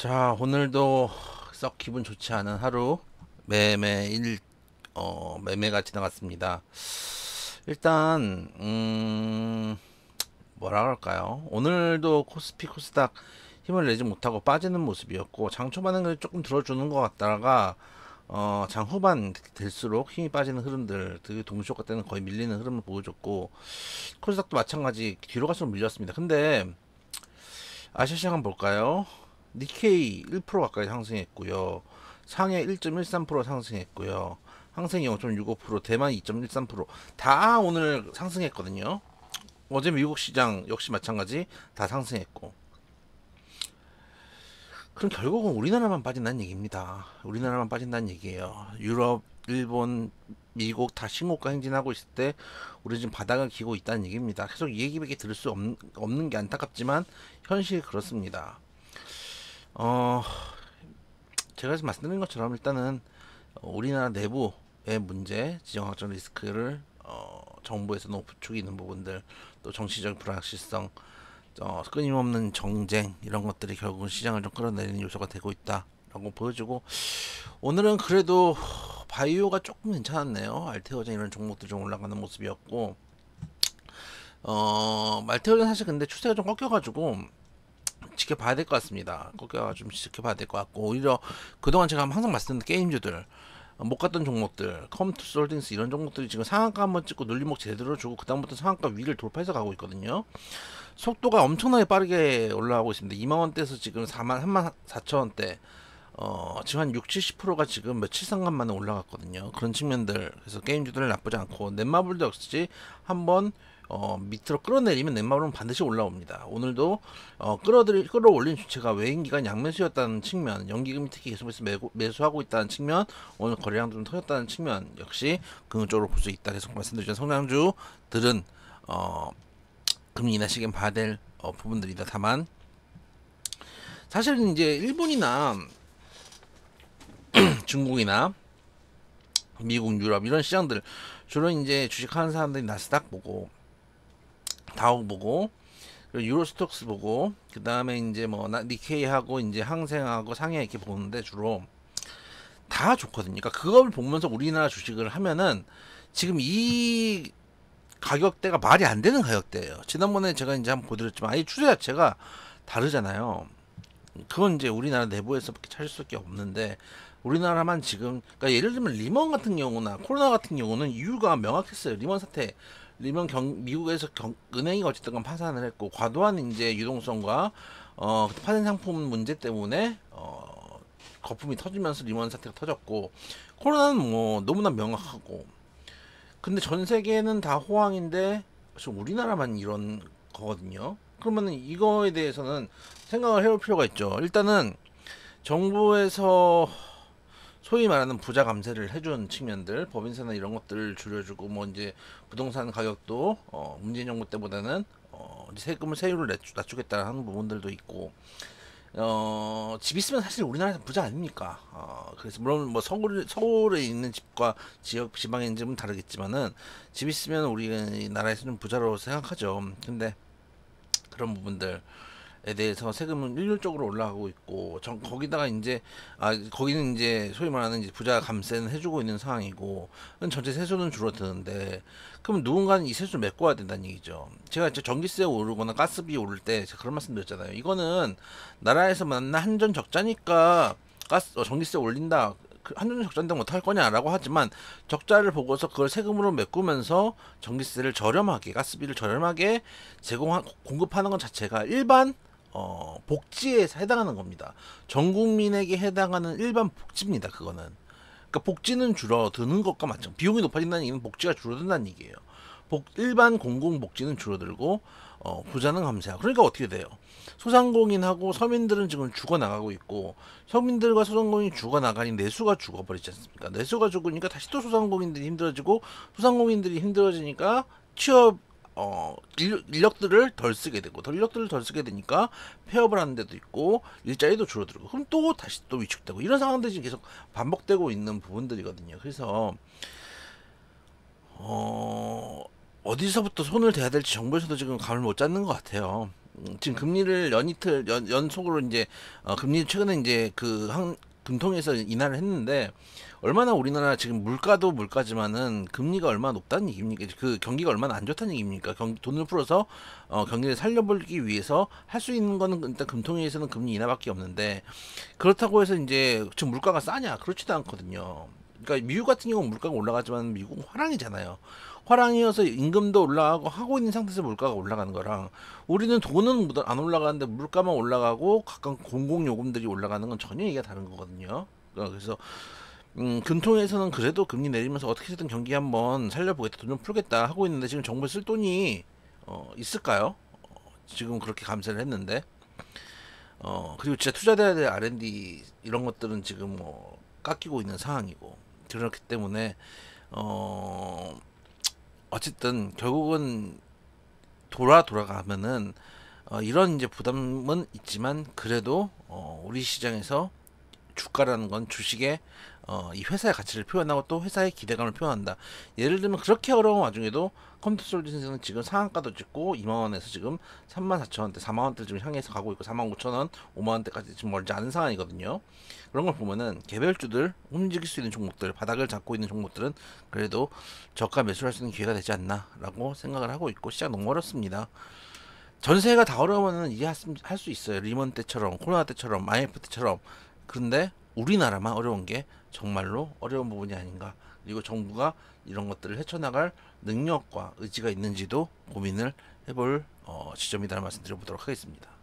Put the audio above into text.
자, 오늘도 썩 기분 좋지 않은 하루 매매가 지나갔습니다. 일단 뭐라 그럴까요? 오늘도 코스피 코스닥 힘을 내지 못하고 빠지는 모습이었고, 장 초반에는 조금 들어주는 것 같다가 장 후반 될수록 힘이 빠지는 흐름들, 그 동시효과 때는 거의 밀리는 흐름을 보여줬고, 코스닥도 마찬가지 뒤로 갈수록 밀렸습니다. 근데 아시아 시장 한번 볼까요? 니케이 1% 가까이 상승했고요. 상해 1.13% 상승했고요. 항생이 0.65%, 대만 2.13%다 오늘 상승했거든요. 어제 미국 시장 역시 마찬가지 다 상승했고. 그럼 결국은 우리나라만 빠진다는 얘기입니다. 우리나라만 빠진다는 얘기예요. 유럽, 일본, 미국 다 신고가 행진하고 있을 때 우리 지금 바닥을 기고 있다는 얘기입니다. 계속 이 얘기밖에 들을 수 없는 게 안타깝지만 현실이 그렇습니다. 어, 제가 말씀드린 것처럼 일단은 우리나라 내부의 문제, 지정학적 리스크를 정부에서 너무 부추기는 부분들, 또 정치적 불확실성, 끊임없는 정쟁 이런 것들이 결국은 시장을 좀 끌어내리는 요소가 되고 있다라고 보여주고, 오늘은 그래도 바이오가 조금 괜찮았네요. 알테오젠 이런 종목들 좀 올라가는 모습이었고, 말테오젠 사실 근데 추세가 좀 꺾여가지고 지켜봐야 될 것 같습니다. 꺾여가 좀 지켜봐야 될 것 같고, 오히려 그동안 제가 항상 말씀드린 게임주들, 못 갔던 종목들, 컴투스 홀딩스 이런 종목들이 지금 상한가 한번 찍고 눌림목 제대로 주고 그다음부터 상한가 위를 돌파해서 가고 있거든요. 속도가 엄청나게 빠르게 올라가고 있습니다. 2만원대에서 지금 34,000원대, 지금 한 6, 70%가 지금 며칠 상간 만에 올라갔거든요. 그런 측면들, 그래서 게임주들은 나쁘지 않고, 넷마블도 역시 한번 밑으로 끌어내리면 넷마블은 반드시 올라옵니다. 오늘도 끌어올린 주체가 외인기관 양매수였다는 측면, 연기금이 특히 계속해서 매수하고 있다는 측면, 오늘 거래량도 좀 터졌다는 측면 역시 긍정적으로 볼 수 있다. 계속 말씀드렸죠. 성장주들은 금리 인하 시기엔 봐야 될 부분들이다. 다만 사실은 이제 일본이나 중국이나 미국, 유럽 이런 시장들, 주로 이제 주식하는 사람들이 나스닥 보고, 다우 보고, 그리고 유로스톡스 보고, 그 다음에 이제 뭐 니케이하고 이제 항생하고 상해 이렇게 보는데 주로 다 좋거든요. 그러니까 그걸 보면서 우리나라 주식을 하면은 지금 이 가격대가 말이 안 되는 가격대예요. 지난번에 제가 이제 한번 보여드렸지만 아예 추세 자체가 다르잖아요. 그건 이제 우리나라 내부에서밖에 찾을 수밖에 없는데, 우리나라만 지금, 그러니까 예를 들면 리먼 같은 경우나 코로나 같은 경우는 이유가 명확했어요. 리먼 사태, 미국에서 은행이 어쨌든 파산을 했고, 과도한 이제 유동성과 파생 상품 문제 때문에 거품이 터지면서 리먼 사태가 터졌고, 코로나는 뭐 너무나 명확하고, 근데 전 세계는 다 호황인데 지금 우리나라만 이런 거거든요. 그러면은 이거에 대해서는 생각을 해볼 필요가 있죠. 일단은 정부에서 소위 말하는 부자 감세를 해준 측면들, 법인세나 이런 것들을 줄여주고, 뭐 이제 부동산 가격도 문재인 정부 때보다는 이제 세율을 낮추겠다는 하는 부분들도 있고, 집 있으면 사실 우리나라에서 부자 아닙니까? 그래서 물론 뭐 서울에 있는 집과 지방에 있는 집은 다르겠지만은, 집 있으면 우리나라에서는 부자로 생각하죠. 근데 그런 부분들에 대해서 세금은 일률적으로 올라가고 있고, 거기다가 이제 거기는 이제 소위 말하는 이제 부자 감세는 해주고 있는 상황이고, 전체 세수는 줄어드는데, 그럼 누군가는 이 세수를 메꿔야 된다는 얘기죠. 제가 이제 전기세 오르거나 가스비 오를 때 제가 그런 말씀 드렸잖아요. 이거는 나라에서 만난 한전 적자니까 전기세 올린다, 한전 적자인데 못할 거냐라고 하지만, 적자를 보고서 그걸 세금으로 메꾸면서 전기세를 저렴하게, 가스비를 저렴하게 공급하는 것 자체가 일반 복지에 해당하는 겁니다. 전 국민에게 해당하는 일반 복지입니다. 그거는. 그러니까 복지는 줄어드는 것과 마찬가지. 비용이 높아진다는 얘기는 복지가 줄어든다는 얘기예요. 일반 공공복지는 줄어들고 부자는 감세하고. 그러니까 어떻게 돼요? 소상공인하고 서민들은 지금 죽어나가고 있고, 서민들과 소상공인이 죽어나가니 내수가 죽어버리지 않습니까? 내수가 죽으니까 다시 또 소상공인들이 힘들어지고, 소상공인들이 힘들어지니까 취업 인력들을 덜 쓰게 되고, 인력들을 덜 쓰게 되니까 폐업을 하는 데도 있고, 일자리도 줄어들고, 그럼 또 다시 또 위축되고, 이런 상황들이 지금 계속 반복되고 있는 부분들이거든요. 그래서 어디서부터 손을 대야 될지 정부에서도 지금 감을 못 잡는 것 같아요. 지금 금리를 연속으로 이제 금리 최근에 이제 금통에서 인하를 했는데 얼마나 우리나라 지금 물가도 물가지만은 금리가 얼마나 높다는 얘기입니까? 그 경기가 얼마나 안 좋다는 얘기입니까? 돈을 풀어서 경기를 살려보기 위해서 할 수 있는 거는 일단 금통위에서는 금리 인하밖에 없는데 그렇다고 해서 이제 지금 물가가 싸냐? 그렇지도 않거든요. 그러니까 미국 같은 경우는 물가가 올라가지만 미국은 화랑이잖아요. 화랑이어서 임금도 올라가고 하고 있는 상태에서 물가가 올라가는 거랑 우리는 돈은 안 올라가는데 물가만 올라가고 각각 공공요금들이 올라가는 건 전혀 얘기가 다른 거거든요. 그래서 금통에서는 그래도 금리 내리면서 어떻게든 경기 한번 살려보겠다, 돈 좀 풀겠다 하고 있는데 지금 정부에 쓸 돈이 있을까요? 지금 그렇게 감세를 했는데 그리고 진짜 투자돼야 될 R&D 이런 것들은 지금 뭐 깎이고 있는 상황이고 그렇기 때문에 어쨌든 결국은 돌아가면은 이런 이제 부담은 있지만 그래도 우리 시장에서 주가라는 건 주식의 이 회사의 가치를 표현하고 또 회사의 기대감을 표현한다. 예를 들면 그렇게 어려운 와중에도 컴퓨터솔루션은 지금 상한가도 찍고 2만 원에서 지금 34,000원대, 4만 원대를 지금 향해서 가고 있고 45,000원, 5만 원대까지 지금 멀지 않은 상황이거든요. 그런 걸 보면은 개별주들 움직일 수 있는 종목들, 바닥을 잡고 있는 종목들은 그래도 저가 매수할 수 있는 기회가 되지 않나라고 생각을 하고 있고 시장 너무 어렵습니다. 전세가 다 어려우면 이해할 수 있어요. 리먼 때처럼, 코로나 때처럼, IMF 때처럼. 그런데 우리나라만 어려운 게 정말로 어려운 부분이 아닌가. 그리고 정부가 이런 것들을 헤쳐나갈 능력과 의지가 있는지도 고민을 해볼 지점이라는 말씀 드려보도록 하겠습니다.